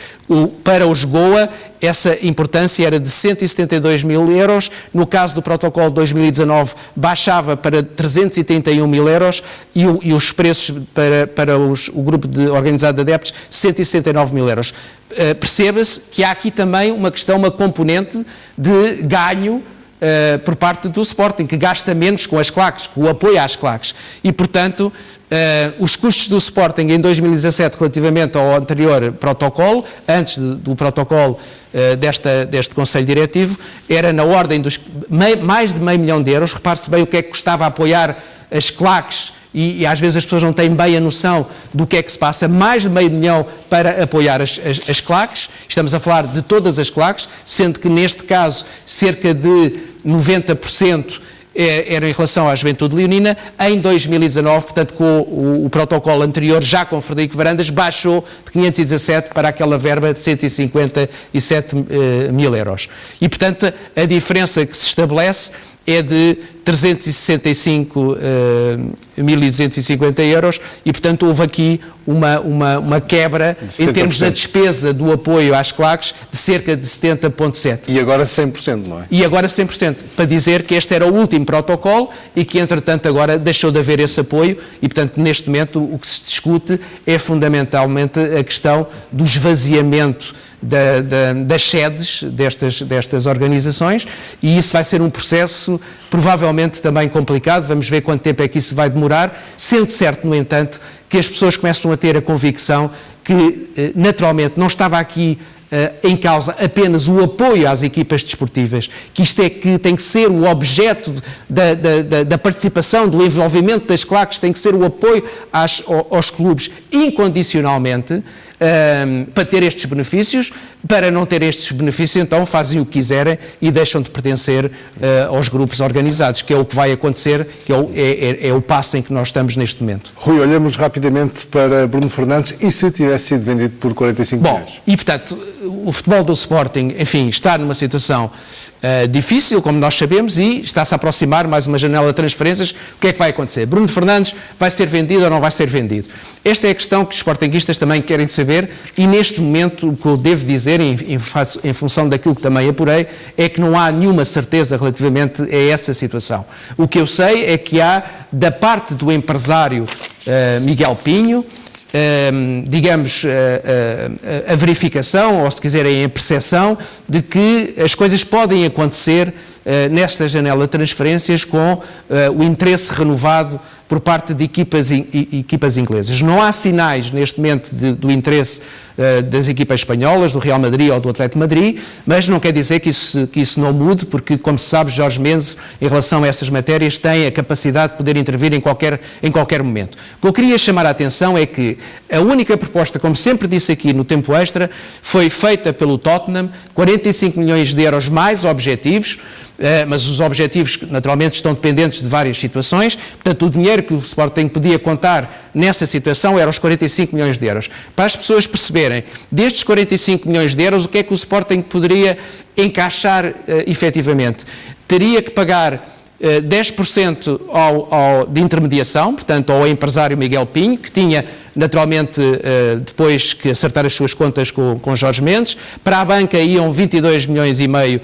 Speaker 2: Para os Goa, essa importância era de 172 mil euros. No caso do protocolo de 2019, baixava para 331 mil euros e os preços para o grupo organizado de adeptos, 169 mil euros. Perceba-se que há aqui também uma componente de ganho por parte do Sporting, que gasta menos com as claques, com o apoio às claques. E, portanto, os custos do Sporting em 2017 relativamente ao anterior protocolo, antes do protocolo deste Conselho Diretivo, era na ordem dos mais de meio milhão de euros. Repare-se bem o que é que custava apoiar as claques e às vezes as pessoas não têm bem a noção do que é que se passa. Mais de meio milhão para apoiar as claques. Estamos a falar de todas as claques, sendo que neste caso cerca de 90% era em relação à Juventude Leonina. Em 2019, portanto, com o protocolo anterior, já com Frederico Varandas, baixou de 517 para aquela verba de 157 mil euros. E, portanto, a diferença que se estabelece é de 365.250 euros e, portanto, houve aqui uma quebra em termos da despesa do apoio às claques de cerca de 70,7%.
Speaker 1: E agora 100%, não é?
Speaker 2: E agora 100%, para dizer que este era o último protocolo e que, entretanto, agora deixou de haver esse apoio e, portanto, neste momento o que se discute é fundamentalmente a questão do esvaziamento das sedes destas organizações, e isso vai ser um processo provavelmente também complicado. Vamos ver quanto tempo é que isso vai demorar, sendo certo, no entanto, que as pessoas começam a ter a convicção que naturalmente não estava aqui em causa apenas o apoio às equipas desportivas, que isto é que tem que ser o objeto da participação, do envolvimento das claques, tem que ser o apoio aos clubes incondicionalmente, para ter estes benefícios. Para não ter estes benefícios, então fazem o que quiserem e deixam de pertencer aos grupos organizados, que é o que vai acontecer, que é o passo em que nós estamos neste momento.
Speaker 1: Rui, olhamos rapidamente para Bruno Fernandes. E se tivesse sido vendido por 45 milhões?
Speaker 2: E, portanto, o futebol do Sporting, enfim, está numa situação difícil, como nós sabemos, e está-se a aproximar mais uma janela de transferências. O que é que vai acontecer? Bruno Fernandes vai ser vendido ou não vai ser vendido? Esta é a questão que os sportinguistas também querem saber, e neste momento o que eu devo dizer, em função daquilo que também apurei, é que não há nenhuma certeza relativamente a essa situação. O que eu sei é que há, da parte do empresário Miguel Pinho, digamos, a verificação, ou se quiserem a percepção, de que as coisas podem acontecer nesta janela de transferências com o interesse renovado por parte de equipas inglesas. Não há sinais neste momento do interesse das equipas espanholas, do Real Madrid ou do Atlético de Madrid, mas não quer dizer que isso não mude, porque, como se sabe, Jorge Mendes, em relação a essas matérias, tem a capacidade de poder intervir em qualquer momento. O que eu queria chamar a atenção é que a única proposta, como sempre disse aqui no tempo extra, foi feita pelo Tottenham, 45 milhões de euros mais objetivos, mas os objetivos naturalmente estão dependentes de várias situações. Portanto, o dinheiro que o Sporting podia contar nessa situação era os 45 milhões de euros. Para as pessoas perceberem, destes 45 milhões de euros, o que é que o Sporting poderia encaixar efetivamente? Teria que pagar 10% de intermediação, portanto, ao empresário Miguel Pinho, que tinha naturalmente depois que acertar as suas contas com Jorge Mendes. Para a banca iam 22 milhões e meio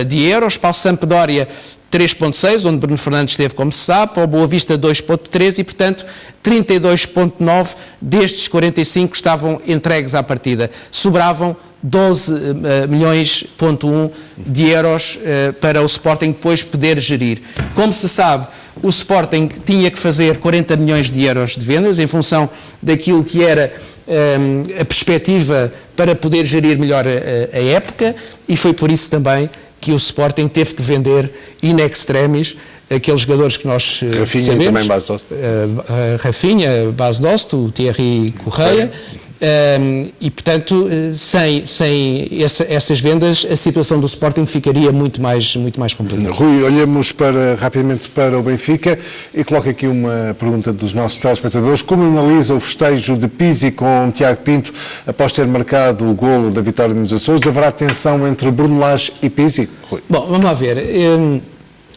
Speaker 2: de euros, para o Sampdoria 3,6, onde Bruno Fernandes esteve, como se sabe, para o Boa Vista 2,3 e, portanto, 32,9 destes 45 estavam entregues à partida. Sobravam 12 milhões,1 de euros para o Sporting depois poder gerir. Como se sabe, o Sporting tinha que fazer 40 milhões de euros de vendas em função daquilo que era a perspectiva para poder gerir melhor a época, e foi por isso também que o Sporting teve que vender in extremis aqueles jogadores que nós
Speaker 1: Rafinha
Speaker 2: sabemos.
Speaker 1: E também Bas Dost.
Speaker 2: Rafinha, Bas Dost, o Thierry Correia. E, portanto, sem essas vendas, a situação do Sporting ficaria muito mais complicada.
Speaker 1: Rui, olhemos rapidamente para o Benfica e coloco aqui uma pergunta dos nossos telespectadores. Como analisa o festejo de Pizzi com Tiago Pinto após ter marcado o golo da vitória nos Açores? Haverá tensão entre Bruno Lage e Pizzi? Rui.
Speaker 2: Bom, vamos lá ver.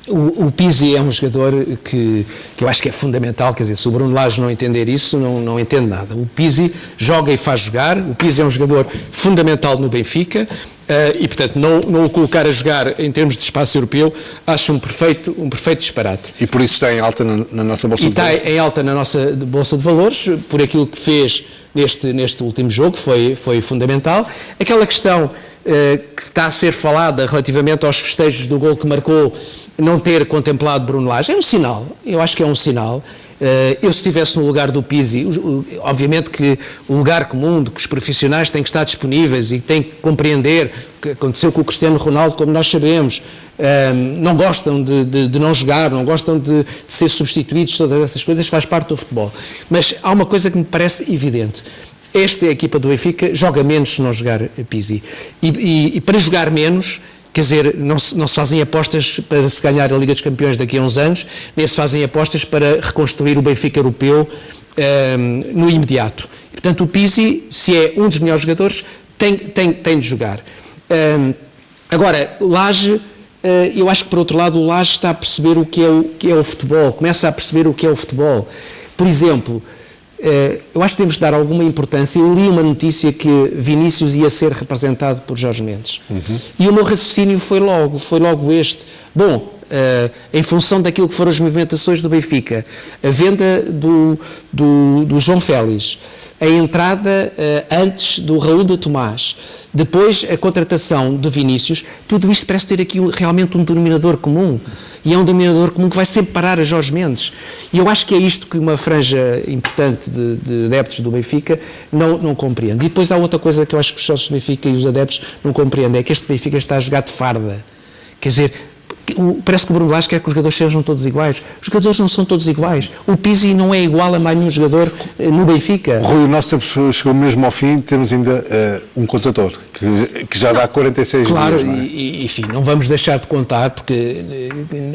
Speaker 2: O Pizzi é um jogador que eu acho que é fundamental, quer dizer, se o Bruno Lage não entender isso, não entende nada. O Pizzi joga e faz jogar, o Pizzi é um jogador fundamental no Benfica e, portanto, não o colocar a jogar em termos de espaço europeu, acho um perfeito disparate.
Speaker 1: E por isso está em alta na nossa Bolsa de Valores?
Speaker 2: Está em alta na nossa Bolsa de Valores, por aquilo que fez neste último jogo, foi fundamental. Aquela questão que está a ser falada relativamente aos festejos do gol que marcou, não ter contemplado Bruno Lage, é um sinal, eu acho que é um sinal. Eu, se estivesse no lugar do Pizzi, obviamente que o lugar comum de que os profissionais têm que estar disponíveis e têm que compreender o que aconteceu com o Cristiano Ronaldo, como nós sabemos, não gostam de não jogar, não gostam de ser substituídos, todas essas coisas, faz parte do futebol. Mas há uma coisa que me parece evidente. Esta é a equipa do Benfica, joga menos se não jogar Pizzi. E para jogar menos, quer dizer, não se fazem apostas para se ganhar a Liga dos Campeões daqui a uns anos, nem se fazem apostas para reconstruir o Benfica europeu no imediato. E, portanto, o Pizzi, se é um dos melhores jogadores, tem de jogar. Agora, o Lage, eu acho que, por outro lado, o Lage está a perceber o que é o futebol, começa a perceber o que é o futebol. Por exemplo, eu acho que temos de dar alguma importância. Eu li uma notícia que Vinícius ia ser representado por Jorge Mendes. E o meu raciocínio foi logo este. Bom, em função daquilo que foram as movimentações do Benfica, a venda do João Félix, a entrada antes do Raul de Tomás, depois a contratação de Vinícius, tudo isto parece ter aqui realmente um denominador comum. E é um denominador comum que vai sempre parar a Jorge Mendes. E eu acho que é isto que uma franja importante de adeptos do Benfica não compreende. E depois há outra coisa que eu acho que os sócios do Benfica e os adeptos não compreendem, é que este Benfica está a jogar de farda. Quer dizer, parece que o Bruno Lage quer que os jogadores sejam todos iguais. Os jogadores não são todos iguais. O Pizzi não é igual a mais nenhum jogador no Benfica.
Speaker 1: Rui, o nosso tempo chegou mesmo ao fim. Temos ainda um contador que já dá 46
Speaker 2: claro,
Speaker 1: dias, não é?
Speaker 2: Enfim, não vamos deixar de contar, porque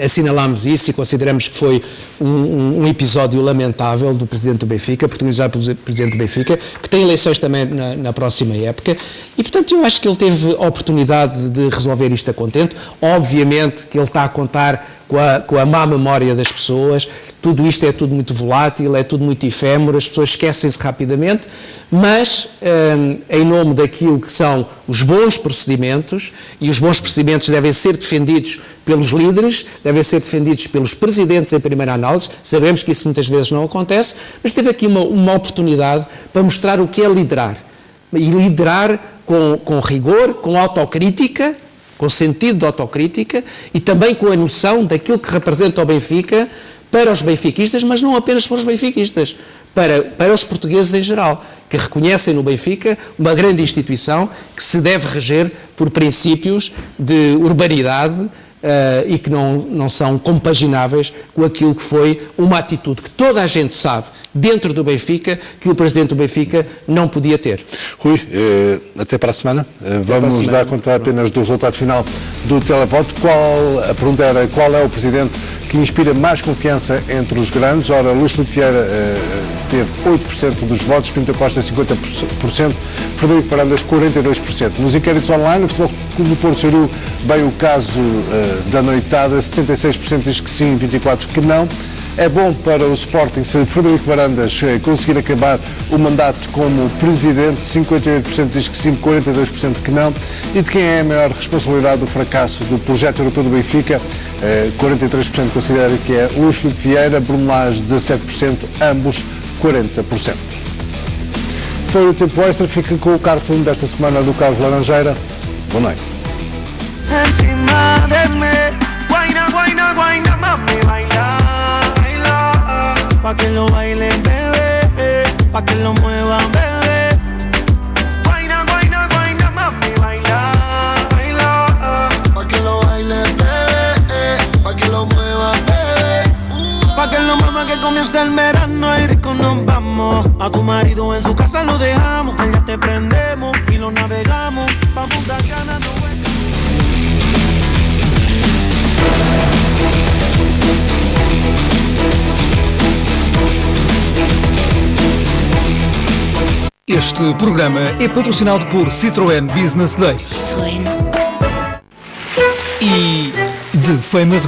Speaker 2: assinalámos isso e consideramos que foi um episódio lamentável do Presidente do Benfica, protagonizado pelo Presidente do Benfica, que tem eleições também na próxima época, e portanto eu acho que ele teve a oportunidade de resolver isto a contento. Obviamente que ele está a contar com a má memória das pessoas, tudo isto é tudo muito volátil, é tudo muito efêmero, as pessoas esquecem-se rapidamente, mas em nome daquilo que são os bons procedimentos, e os bons procedimentos devem ser defendidos pelos líderes, devem ser defendidos pelos presidentes em primeira análise, sabemos que isso muitas vezes não acontece, mas teve aqui uma oportunidade para mostrar o que é liderar, e liderar com rigor, com autocrítica, com sentido de autocrítica e também com a noção daquilo que representa o Benfica para os benfiquistas, mas não apenas para os benfiquistas, para os portugueses em geral, que reconhecem no Benfica uma grande instituição que se deve reger por princípios de urbanidade e que não são compagináveis com aquilo que foi uma atitude que toda a gente sabe dentro do Benfica, que o Presidente do Benfica não podia ter.
Speaker 1: Rui, até para a semana. Vamos dar conta apenas do resultado final do televoto. A pergunta era qual é o Presidente que inspira mais confiança entre os grandes? Ora, Luís Filipe Vieira teve 8% dos votos, Pinto Costa 50%, Frederico Varandas 42%. Nos inquéritos online, o Futebol Clube do Porto geriu bem o caso da noitada, 76% diz que sim, 24% que não. É bom para o Sporting se Frederico Varandas conseguir acabar o mandato como presidente, 58% diz que sim, 42% que não. E de quem é a maior responsabilidade do fracasso do projeto europeu do Benfica? 43% considera que é Luís Filipe Vieira, Bruno Lage 17%, ambos 40%. Foi o tempo extra, fica com o cartoon desta semana do Carlos Laranjeira. Boa noite.
Speaker 3: Pa' que lo baile, bebé, pa' que lo mueva, bebé. Guayna, guayna, guayna, mami, baila, baila. Pa' que lo baile, bebé, pa' que lo mueva, bebé. Pa' que lo mueva, que comienza el verano y rico nos vamos. A tu marido en su casa lo dejamos, allá te prendemos y lo navegamos. Pa' Punta Cana no vuelve.
Speaker 4: Este programa é patrocinado por Citroën Business Days e The Famous